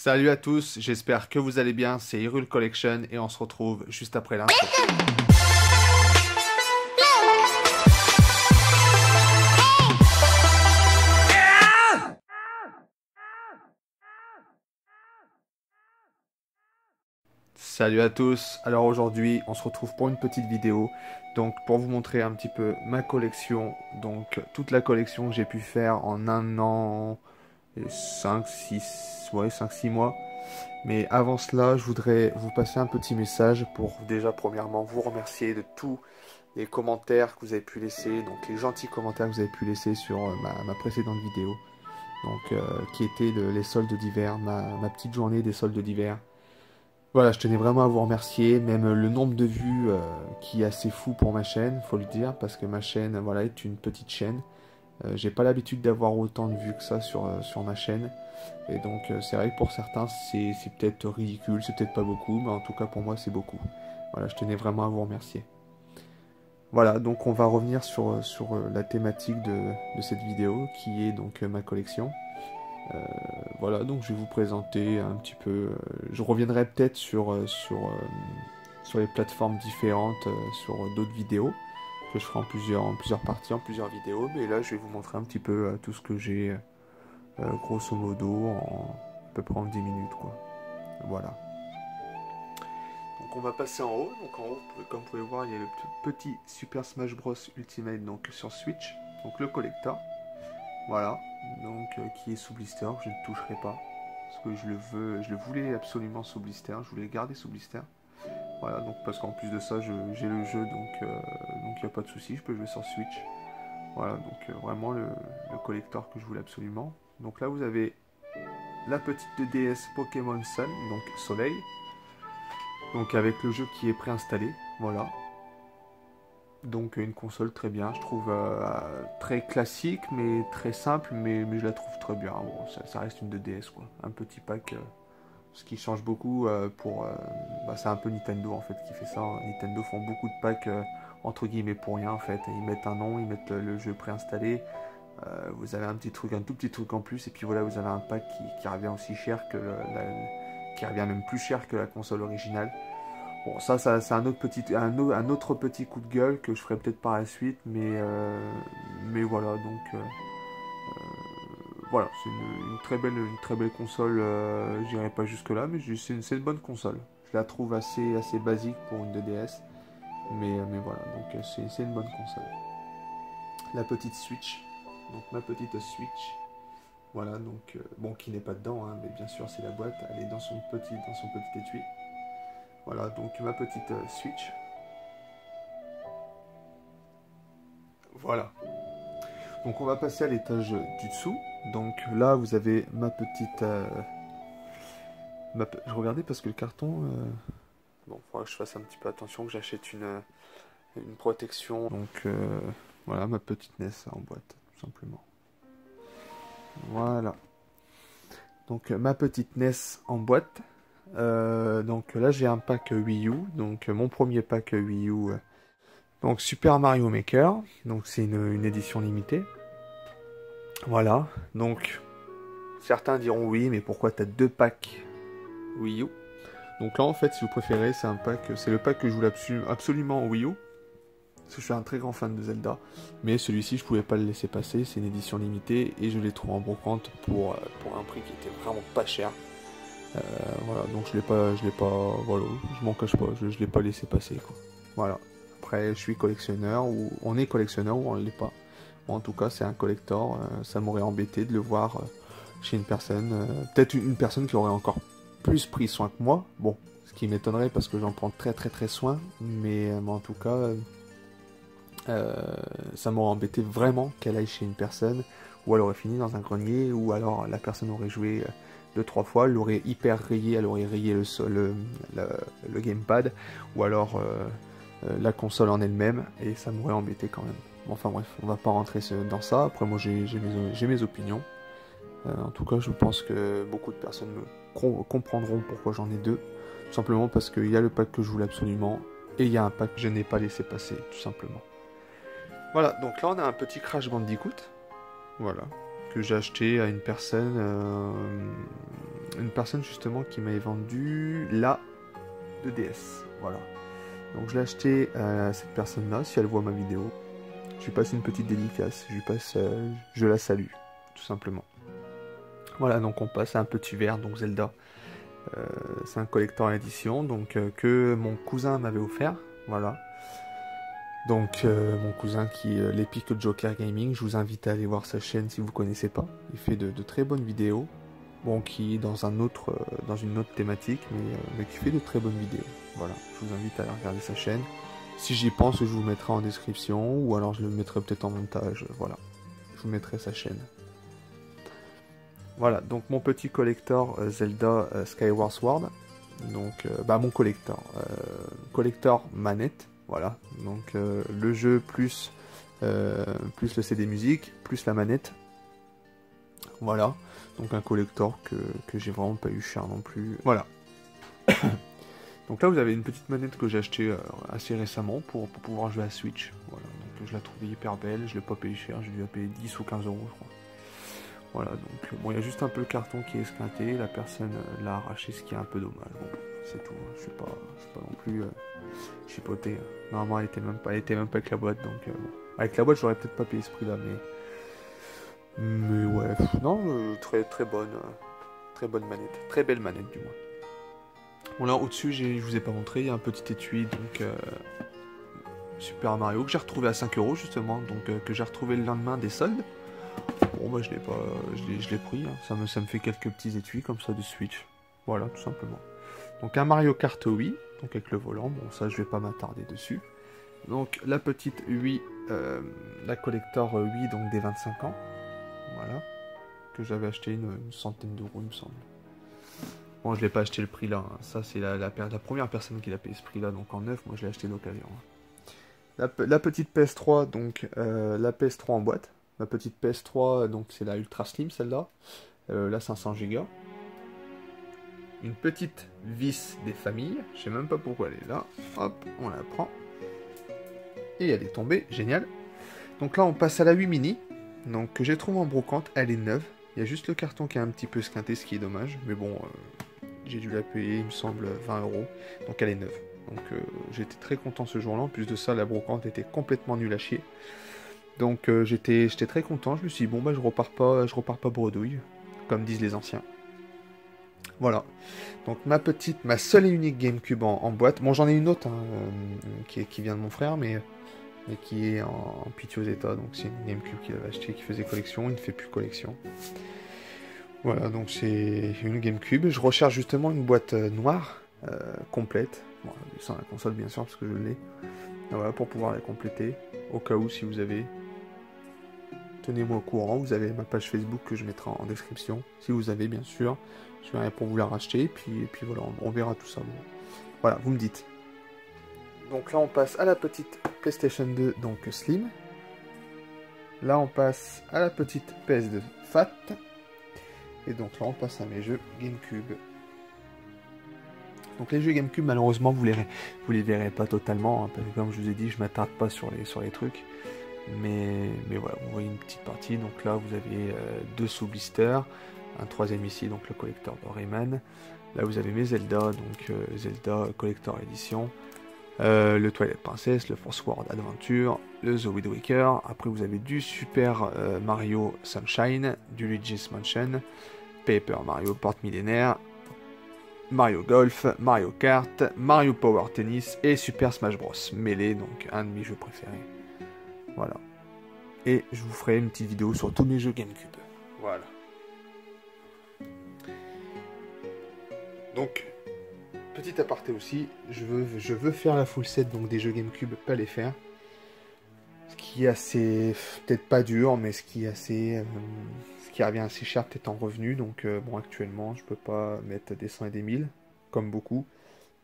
Salut à tous, j'espère que vous allez bien, c'est Hyrule Collection et on se retrouve juste après l'intro. Salut à tous, alors aujourd'hui on se retrouve pour une petite vidéo, donc pour vous montrer un petit peu ma collection, donc toute la collection que j'ai pu faire en un an et 5-6 mois. Mais avant cela, je voudrais vous passer un petit message pour déjà premièrement vous remercier de tous les commentaires que vous avez pu laisser, donc les gentils commentaires que vous avez pu laisser sur ma précédente vidéo, donc qui était les soldes d'hiver, ma petite journée des soldes d'hiver. Voilà, je tenais vraiment à vous remercier, même le nombre de vues qui est assez fou pour ma chaîne, faut le dire, parce que ma chaîne, voilà, est une petite chaîne. J'ai pas l'habitude d'avoir autant de vues que ça sur ma chaîne. Et donc c'est vrai que pour certains c'est peut-être ridicule, c'est peut-être pas beaucoup, mais en tout cas pour moi c'est beaucoup. Voilà, je tenais vraiment à vous remercier. Voilà, donc on va revenir sur la thématique de cette vidéo qui est donc ma collection. Voilà, donc je vais vous présenter un petit peu. Je reviendrai peut-être sur les plateformes différentes, sur d'autres vidéos que je ferai en plusieurs parties, en plusieurs vidéos. Mais là, je vais vous montrer un petit peu tout ce que j'ai, grosso modo, à peu près en 10 minutes, quoi. Voilà. Donc on va passer en haut. Donc en haut, comme vous pouvez voir, il y a le petit Super Smash Bros Ultimate donc sur Switch, donc le collector. Voilà, donc qui est sous blister, je ne toucherai pas. Parce que je le voulais absolument sous blister, je voulais le garder sous blister. Voilà, donc parce qu'en plus de ça, j'ai le jeu, donc il n'y a pas de souci, je peux jouer sur Switch. Voilà, donc vraiment le collector que je voulais absolument. Donc là, vous avez la petite 2DS Pokémon Sun, donc Soleil. Donc avec le jeu qui est préinstallé, voilà. Donc une console très bien, je trouve très classique, mais très simple, mais je la trouve très bien. Bon, ça reste une 2DS, quoi. Un petit pack, ce qui change beaucoup c'est un peu Nintendo en fait qui fait ça. Nintendo font beaucoup de packs entre guillemets pour rien en fait. Ils mettent un nom, ils mettent le jeu préinstallé. Vous avez un tout petit truc en plus, et puis voilà, vous avez un pack qui revient aussi cher que qui revient même plus cher que la console originale. Bon, ça c'est un autre petit coup de gueule que je ferai peut-être par la suite, mais voilà, donc voilà, c'est une très belle console. J'irai pas jusque là, mais c'est une bonne console. Je la trouve assez basique pour une 2DS, mais voilà, donc c'est une bonne console. La petite Switch, donc ma petite Switch, voilà, donc bon, qui n'est pas dedans, hein, mais bien sûr c'est la boîte, elle est dans son petit étui. Voilà, donc ma petite Switch. Voilà. Donc on va passer à l'étage du dessous. Donc là vous avez ma petite... Je regardais parce que le carton... Bon, il faudra que je fasse un petit peu attention, que j'achète une protection. Donc voilà, ma petite NES en boîte, tout simplement. Voilà. Donc ma petite NES en boîte. Donc là j'ai un pack Wii U. Donc mon premier pack Wii U... donc Super Mario Maker, donc c'est une édition limitée. Voilà, donc certains diront oui, mais pourquoi t'as deux packs Wii U? Donc là en fait, si vous préférez, c'est le pack que je voulais absolument en Wii U. Parce que je suis un très grand fan de Zelda, mais celui-ci je pouvais pas le laisser passer, c'est une édition limitée et je l'ai trouvé en brocante pour un prix qui était vraiment pas cher. Voilà, donc je l'ai pas, voilà, je m'en cache pas, je l'ai pas laissé passer, quoi. Voilà. Après, je suis collectionneur, ou on est collectionneur ou on ne l'est pas. Bon, en tout cas, c'est un collector. Ça m'aurait embêté de le voir chez une personne. Peut-être une personne qui aurait encore plus pris soin que moi. Bon, ce qui m'étonnerait parce que j'en prends très soin. Mais en tout cas, ça m'aurait embêté vraiment qu'elle aille chez une personne, ou elle aurait fini dans un grenier, ou alors la personne aurait joué 2-3 fois, elle aurait hyper rayé, elle aurait rayé le gamepad, ou alors la console en elle-même, et ça m'aurait embêté quand même. Enfin bref, on va pas rentrer dans ça. Après moi j'ai mes opinions. En tout cas je pense que beaucoup de personnes comprendront pourquoi j'en ai deux. Tout simplement parce qu'il y a le pack que je voulais absolument, et il y a un pack que je n'ai pas laissé passer, tout simplement. Voilà, donc là on a un petit Crash Bandicoot. Voilà. que j'ai acheté à une personne justement qui m'avait vendu la 2DS. Voilà. Donc je l'ai acheté à cette personne-là, si elle voit ma vidéo. Je lui passe une petite dédicace, je la salue, tout simplement. Voilà, donc on passe à un petit verre, donc Zelda. C'est un collector édition, donc que mon cousin m'avait offert, voilà. Donc mon cousin qui est l'Epic Joker Gaming, je vous invite à aller voir sa chaîne si vous ne connaissez pas. Il fait de très bonnes vidéos, bon qui est dans une autre thématique, mais qui fait de très bonnes vidéos. Voilà, je vous invite à aller regarder sa chaîne. Si j'y pense, je vous mettrai en description, ou alors je le mettrai peut-être en montage, voilà. Je vous mettrai sa chaîne. Voilà, donc mon petit collector Zelda Skyward Sword. Donc, mon collector manette. Voilà, donc le jeu plus le CD musique, plus la manette. Voilà, donc un collector que j'ai vraiment pas eu cher non plus. Voilà. Donc là vous avez une petite manette que j'ai achetée assez récemment pour pouvoir jouer à Switch. Voilà, donc je la trouvais hyper belle, je l'ai pas payé cher, j'ai dû la payer 10 ou 15 euros je crois. Voilà, donc bon, il y a juste un peu le carton qui est esquinté, la personne l'a arraché, ce qui est un peu dommage. Bon, c'est tout, hein. Je suis pas non plus chipoté. Normalement, elle était même pas avec la boîte, donc bon. Avec la boîte, j'aurais peut-être pas payé ce prix-là, mais ouais, non, très bonne manette, très belle manette du moins. Bon là, au-dessus, je vous ai pas montré, il y a un petit étui, donc Super Mario que j'ai retrouvé à 5 euros justement, donc que j'ai retrouvé le lendemain des soldes. Bon bah je l'ai pris, hein. Ça me fait quelques petits étuis comme ça de Switch. Voilà, tout simplement. Donc un Mario Kart Wii, donc avec le volant, bon ça je vais pas m'attarder dessus. Donc la petite Wii, la collector Wii donc des 25 ans. Voilà. Que j'avais acheté une centaine d'euros il me semble. Bon je l'ai pas acheté le prix là, hein. Ça c'est la première personne qui l'a payé ce prix là, donc en neuf, moi je l'ai acheté d'occasion. Hein. La petite PS3, donc la PS3 en boîte. Ma petite PS3, donc c'est la Ultra Slim celle-là. La 500 Go. Une petite vis des familles. Je sais même pas pourquoi elle est là. Hop, on la prend. Et elle est tombée, génial. Donc là on passe à la 8 mini. Donc que j'ai trouvé en brocante, elle est neuve. Il y a juste le carton qui est un petit peu squinté, ce qui est dommage. Mais bon, j'ai dû la payer, il me semble, 20 euros. Donc elle est neuve. Donc j'étais très content ce jour-là. En plus de ça, la brocante était complètement nulle à chier. Donc j'étais très content, je me suis dit bon bah je repars pas bredouille, comme disent les anciens. Voilà. Donc ma seule et unique GameCube en boîte. Bon j'en ai une autre hein, qui vient de mon frère, mais qui est en piteux état. Donc c'est une GameCube qu'il avait acheté, qui faisait collection, il ne fait plus collection. Voilà, donc c'est une GameCube. Je recherche justement une boîte noire, complète. Bon, sans la console bien sûr, parce que je l'ai. Voilà, pour pouvoir la compléter. Au cas où si vous avez... Tenez-moi au courant, vous avez ma page Facebook que je mettrai en description, si vous avez bien sûr, je verrai pour vous la racheter, et puis voilà, on verra tout ça. Bon. Voilà, vous me dites. Donc là on passe à la petite PlayStation 2, donc Slim. Là on passe à la petite PS2 Fat. Et donc là on passe à mes jeux GameCube. Donc les jeux GameCube malheureusement vous les verrez pas totalement, hein, parce que comme je vous ai dit, je m'attarde pas sur les trucs. Mais voilà, vous voyez une petite partie. Donc là, vous avez deux sous-blisters, un troisième ici, donc le collector de Rayman. Là, vous avez mes Zelda, donc Zelda Collector Edition, le Twilight Princess, le Force World Adventure, le The Wind Waker. Après, vous avez du Super Mario Sunshine, du Luigi's Mansion, Paper Mario Porte Millénaire, Mario Golf, Mario Kart, Mario Power Tennis et Super Smash Bros. Melee, donc un de mes jeux préférés. Voilà. Et je vous ferai une petite vidéo sur tous mes jeux GameCube. Voilà. Donc, petit aparté aussi, je veux faire la full set donc des jeux GameCube, pas les faire. Ce qui est assez, peut-être pas dur, mais ce qui revient assez cher peut-être en revenu. Donc bon, actuellement, je peux pas mettre des 100 et des 1000, comme beaucoup.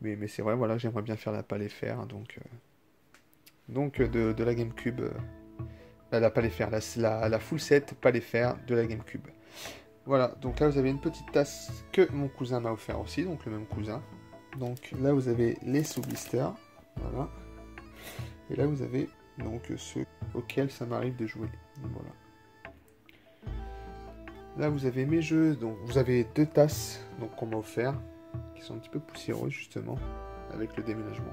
Mais c'est vrai, voilà, j'aimerais bien faire la pas les faire. Donc de la GameCube. Pas les faire, la full set, pas les faire de la GameCube. Voilà, donc là vous avez une petite tasse que mon cousin m'a offert aussi, donc le même cousin. Donc là vous avez les sous-blisters, voilà. Et là vous avez donc ceux auxquels ça m'arrive de jouer. Voilà. Là, vous avez mes jeux. Donc, vous avez 2 tasses donc qu'on m'a offert, qui sont un petit peu poussiéreuses justement, avec le déménagement.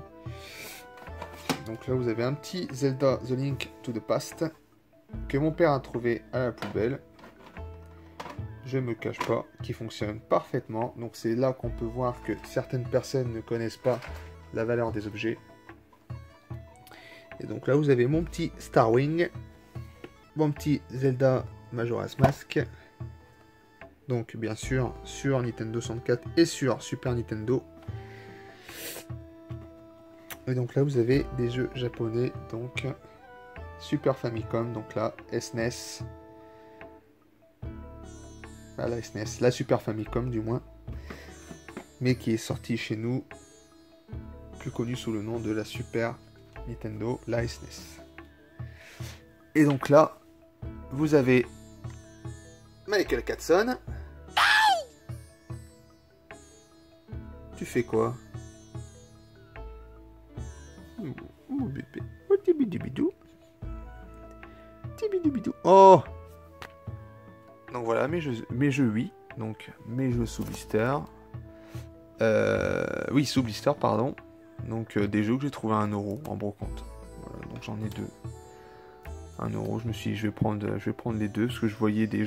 Donc là, vous avez un petit Zelda The Link to the Past que mon père a trouvé à la poubelle. Je me cache pas, qui fonctionne parfaitement. Donc c'est là qu'on peut voir que certaines personnes ne connaissent pas la valeur des objets. Et donc là, vous avez mon petit Starwing, mon petit Zelda Majora's Mask. Donc bien sûr sur Nintendo 64 et sur Super Nintendo. Et donc là vous avez des jeux japonais, donc Super Famicom, donc là SNES. Ah, la SNES, la Super Famicom du moins. Mais qui est sortie chez nous, plus connue sous le nom de la Super Nintendo, la SNES. Et donc là, vous avez Michael Catson. Tu fais quoi? Oh bébé. Oh tibidibidou. Tibidibidou. Oh. Donc voilà, mes jeux oui. Donc mes jeux sous blister. Oui, sous blister, pardon. Donc des jeux que j'ai trouvé à 1 € en brocante. Voilà, donc j'en ai 2. 1 €, je me suis dit, je vais prendre les 2 parce que je voyais des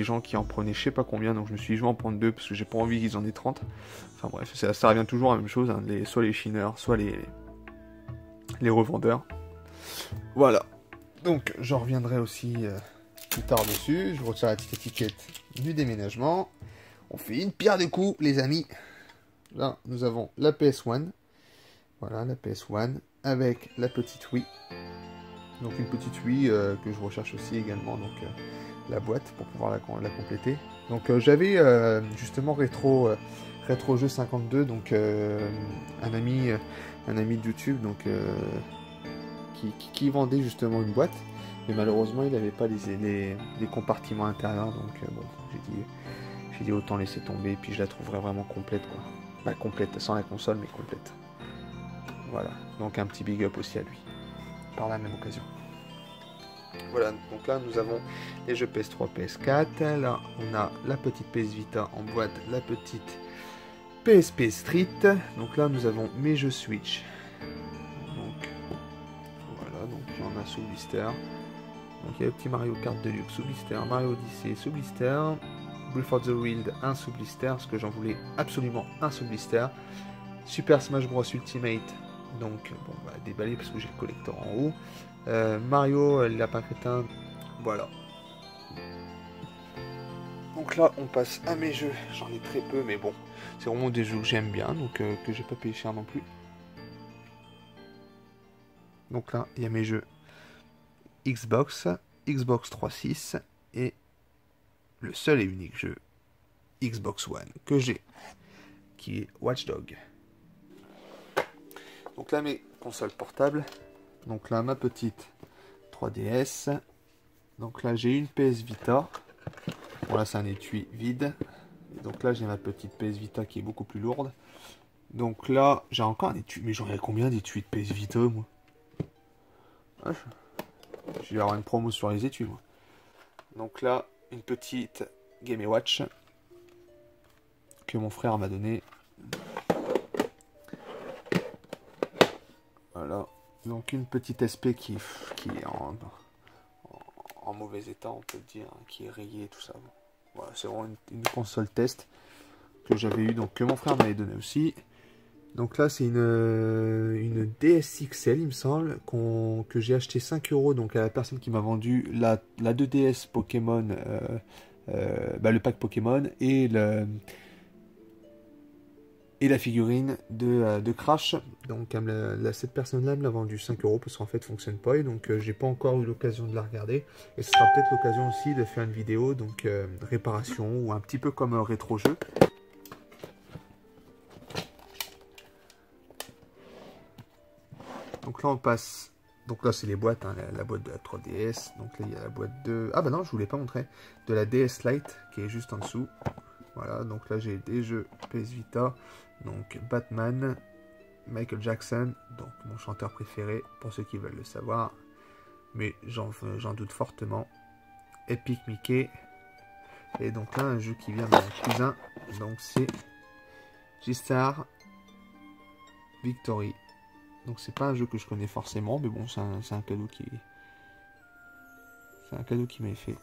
gens qui en prenaient je sais pas combien, donc je me suis dit, je vais en prendre 2 parce que j'ai pas envie qu'ils en aient 30. Enfin bref, ça revient toujours à la même chose, hein, soit les chineurs, soit les revendeurs. Voilà. Donc j'en reviendrai aussi plus tard dessus. Je retire la petite étiquette du déménagement. On fait une pierre de coups, les amis. Là, nous avons la PS1. Voilà, la PS1 avec la petite Wii. Donc une petite Wii que je recherche aussi également, donc la boîte pour pouvoir la compléter. Donc j'avais justement Rétro Jeu 52, donc un ami de YouTube donc qui vendait justement une boîte, mais malheureusement il n'avait pas les compartiments intérieurs, donc bon, j'ai dit autant laisser tomber, et puis je la trouverais vraiment complète quoi. Bah, complète, sans la console mais complète. Voilà, donc un petit big up aussi à lui, par la même occasion. Voilà, donc là nous avons les jeux PS3, PS4, là on a la petite PS Vita en boîte, la petite PSP Street, donc là nous avons mes jeux Switch, donc voilà, donc il y en a sous blister, donc il y a le petit Mario Kart Deluxe sous blister, Mario Odyssey sous blister, Breath of the Wild un sous blister, parce que j'en voulais absolument un sous blister, Super Smash Bros Ultimate, donc bon bah déballé parce que j'ai le collector en haut, Mario lapin crétin, voilà. Donc là on passe à mes jeux, j'en ai très peu mais bon, c'est vraiment des jeux que j'aime bien, donc que j'ai pas payé cher non plus. Donc là il y a mes jeux Xbox 360 et le seul et unique jeu Xbox One que j'ai, qui est Watch Dogs. Donc là mes consoles portables, donc là ma petite 3DS, donc là j'ai une PS Vita, bon là c'est un étui vide, et donc là j'ai ma petite PS Vita qui est beaucoup plus lourde, donc là j'ai encore un étui, mais j'en ai combien d'étuis de PS Vita moi? Ah, je vais avoir une promo sur les étuis moi. Donc là une petite Game & Watch que mon frère m'a donné. Voilà, donc une petite SP qui est en mauvais état, on peut le dire, hein, qui est rayée, tout ça. Voilà, c'est vraiment une console test que j'avais eu, donc que mon frère m'avait donné aussi. Donc là, c'est une DS XL, il me semble, que j'ai acheté 5 € donc à la personne qui m'a vendu la 2DS Pokémon, le pack Pokémon et la figurine de Crash. Donc cette personne-là me l'a vendu 5 € parce qu'en fait elle fonctionne pas, et donc j'ai pas encore eu l'occasion de la regarder, et ce sera peut-être l'occasion aussi de faire une vidéo donc réparation, ou un petit peu comme un rétro jeu. Donc là on passe, donc là c'est les boîtes, hein, la boîte de la 3DS, donc là il y a la boîte de, ah bah non je vous l'ai pas montré, de la DS Lite qui est juste en dessous. Voilà, donc là j'ai des jeux PS Vita, donc Batman, Michael Jackson, donc mon chanteur préféré pour ceux qui veulent le savoir, mais j'en doute fortement. Epic Mickey, Et donc là, un jeu qui vient de mon cousin. Donc c'est G-Star Victory. Donc c'est pas un jeu que je connais forcément, mais bon, c'est un cadeau qui... C'est un cadeau qui m'a fait.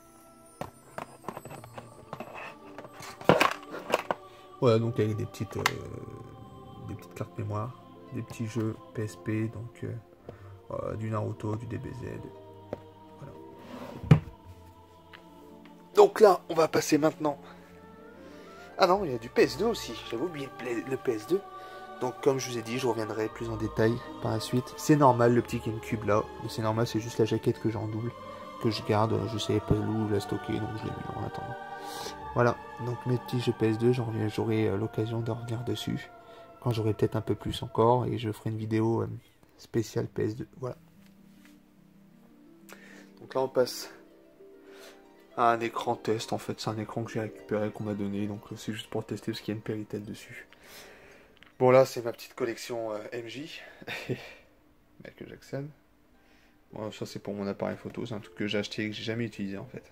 Voilà, donc avec des petites cartes mémoire, des petits jeux PSP, donc du Naruto, du DBZ. Voilà. Donc là, on va passer maintenant. Ah non, il y a du PS2 aussi. J'avais oublié le PS2. Donc comme je vous ai dit, je reviendrai plus en détail par la suite. C'est normal le petit GameCube là. C'est normal, c'est juste la jaquette que j'ai en double. Que je garde. Je savais pas où la stocker, donc je l'ai mis en attendant. Voilà, donc mes petits jeux PS2, j'aurai l'occasion de revenir dessus. Quand j'aurai peut-être un peu plus encore. Et je ferai une vidéo spéciale PS2. Voilà. Donc là on passe à un écran test. En fait c'est un écran que j'ai récupéré, qu'on m'a donné. Donc c'est juste pour tester parce qu'il y a une Péritel dessus. Bon là c'est ma petite collection MJ. Que j'accède. Bon ça c'est pour mon appareil photo. C'est un truc que j'ai acheté et que j'ai jamais utilisé en fait.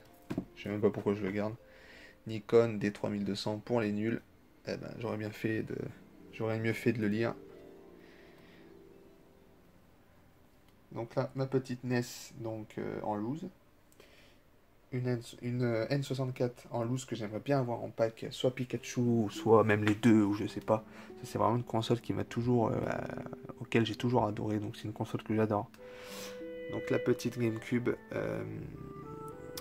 Je sais même pas pourquoi je le garde. Nikon D3200 pour les nuls. Eh ben j'aurais mieux fait de le lire. Donc là ma petite NES donc en loose. Une N64 en loose que j'aimerais bien avoir en pack, soit Pikachu, ou soit même les deux, ou je sais pas. Ça c'est vraiment une console qui m'a toujours, auquel j'ai toujours adoré, donc c'est une console que j'adore. Donc la petite GameCube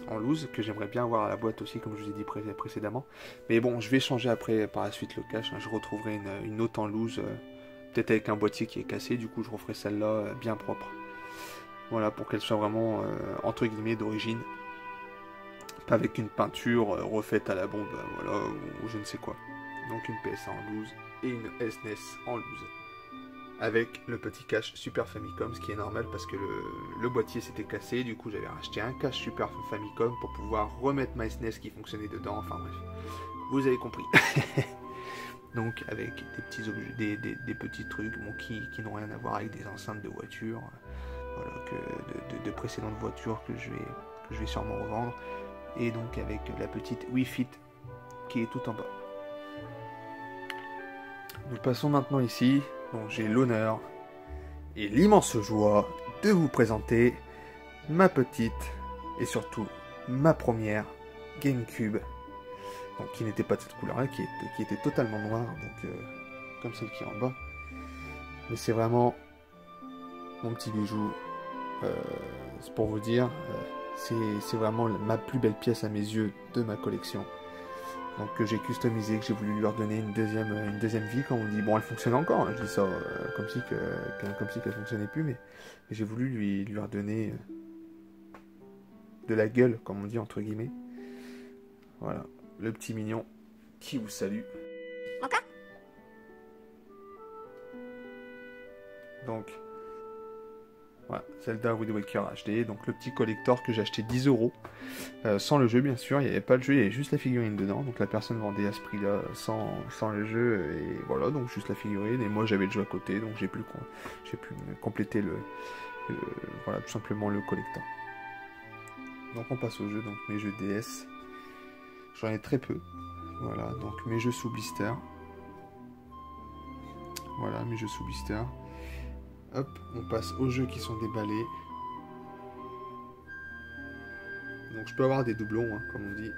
en loose, que j'aimerais bien avoir à la boîte aussi, comme je vous ai dit précédemment. Mais bon, je vais changer après, par la suite, le cache. Je retrouverai une autre en loose, peut-être avec un boîtier qui est cassé, du coup je referai celle-là bien propre. Voilà, pour qu'elle soit vraiment, entre guillemets, d'origine. Pas avec une peinture refaite à la bombe, voilà, ou je ne sais quoi. Donc une PSA en loose et une SNES en loose. Avec le petit cache Super Famicom, ce qui est normal parce que le boîtier s'était cassé. Du coup, j'avais racheté un cache Super Famicom pour pouvoir remettre ma SNES qui fonctionnait dedans. Enfin bref, vous avez compris. Donc avec des petits objets, des petits trucs bon, qui n'ont rien à voir avec des enceintes de voitures, voilà, de précédentes voitures que je vais sûrement revendre. Et donc avec la petite Wii Fit qui est tout en bas. Nous passons maintenant ici. Donc j'ai l'honneur et l'immense joie de vous présenter ma petite et surtout ma première GameCube. Donc qui n'était pas de cette couleur-là, qui était totalement noire, donc comme celle qui est en bas. Mais c'est vraiment mon petit bijou. C'est pour vous dire, c'est vraiment ma plus belle pièce à mes yeux de ma collection. Donc que j'ai customisé, que j'ai voulu lui redonner une deuxième vie, comme on dit. Bon, elle fonctionne encore, hein, je dis ça comme si qu'elle fonctionnait plus, mais j'ai voulu lui redonner de la gueule, comme on dit entre guillemets. Voilà, le petit mignon qui vous salue. Encore ? Donc, voilà, Zelda Wind Waker HD, donc le petit collector que j'ai acheté 10 €, sans le jeu bien sûr, il n'y avait pas le jeu, il y avait juste la figurine dedans, donc la personne vendait à ce prix-là sans le jeu, et voilà, donc juste la figurine, et moi j'avais le jeu à côté, donc j'ai pu compléter voilà, tout simplement le collector. Donc on passe au jeu, donc mes jeux DS, j'en ai très peu, voilà, donc mes jeux sous blister, voilà, mes jeux sous blister. Hop, on passe aux jeux qui sont déballés. Donc je peux avoir des doublons, hein, comme on dit.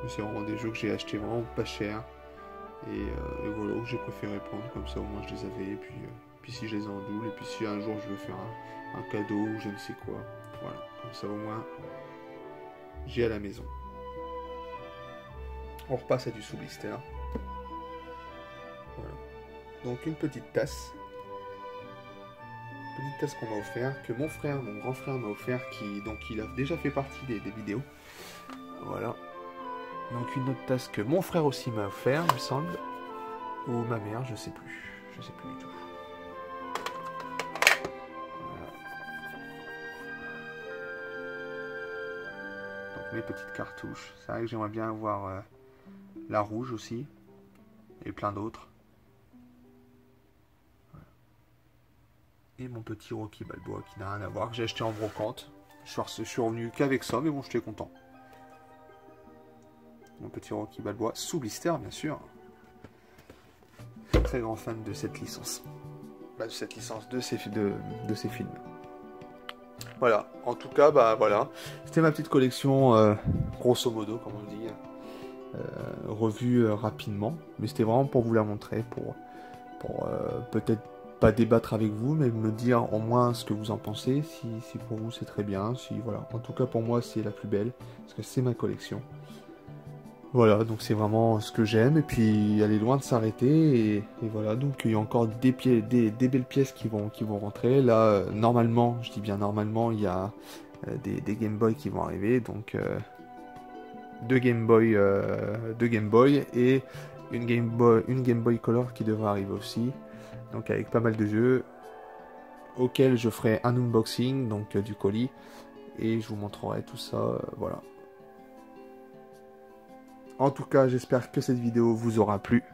Mais c'est vraiment des jeux que j'ai achetés vraiment pas cher. Et voilà, j'ai préféré prendre, comme ça au moins je les avais. Et puis si je les ai en double, et puis si un jour je veux faire un cadeau ou je ne sais quoi. Voilà, comme ça au moins j'ai à la maison. On repasse à du sous-blister. Voilà. Donc une petite tasse. Petite tasse qu'on m'a offert, que mon grand frère m'a offert, il a déjà fait partie des vidéos. Voilà. Donc une autre tasse que mon frère aussi m'a offert, il me semble. Ou ma mère, je sais plus. Je sais plus du tout. Voilà. Donc mes petites cartouches. C'est vrai que j'aimerais bien avoir la rouge aussi. Et plein d'autres. Et mon petit Rocky Balboa qui n'a rien à voir, que j'ai acheté en brocante. Je suis revenu qu'avec ça, mais bon, j'étais content. mon petit Rocky Balboa, sous blister bien sûr. Très grand fan de cette licence. Bah, de cette licence, de ces films. Voilà, en tout cas, bah voilà. C'était ma petite collection, grosso modo, comme on dit. Revue rapidement. Mais c'était vraiment pour vous la montrer, pour peut-être pas débattre avec vous, mais me dire au moins ce que vous en pensez, si pour vous c'est très bien, si voilà. En tout cas pour moi c'est la plus belle, parce que c'est ma collection. Voilà, donc c'est vraiment ce que j'aime, et puis elle est loin de s'arrêter, et voilà, donc il y a encore des belles pièces qui vont rentrer. Là, normalement, je dis bien normalement, il y a des Game Boy qui vont arriver, donc deux Game Boy et une Game Boy Color qui devrait arriver aussi. Donc avec pas mal de jeux auxquels je ferai un unboxing donc du colis et je vous montrerai tout ça, voilà. En tout cas, j'espère que cette vidéo vous aura plu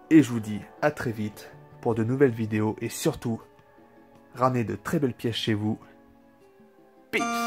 et je vous dis à très vite pour de nouvelles vidéos et surtout ramenez de très belles pièces chez vous. Peace.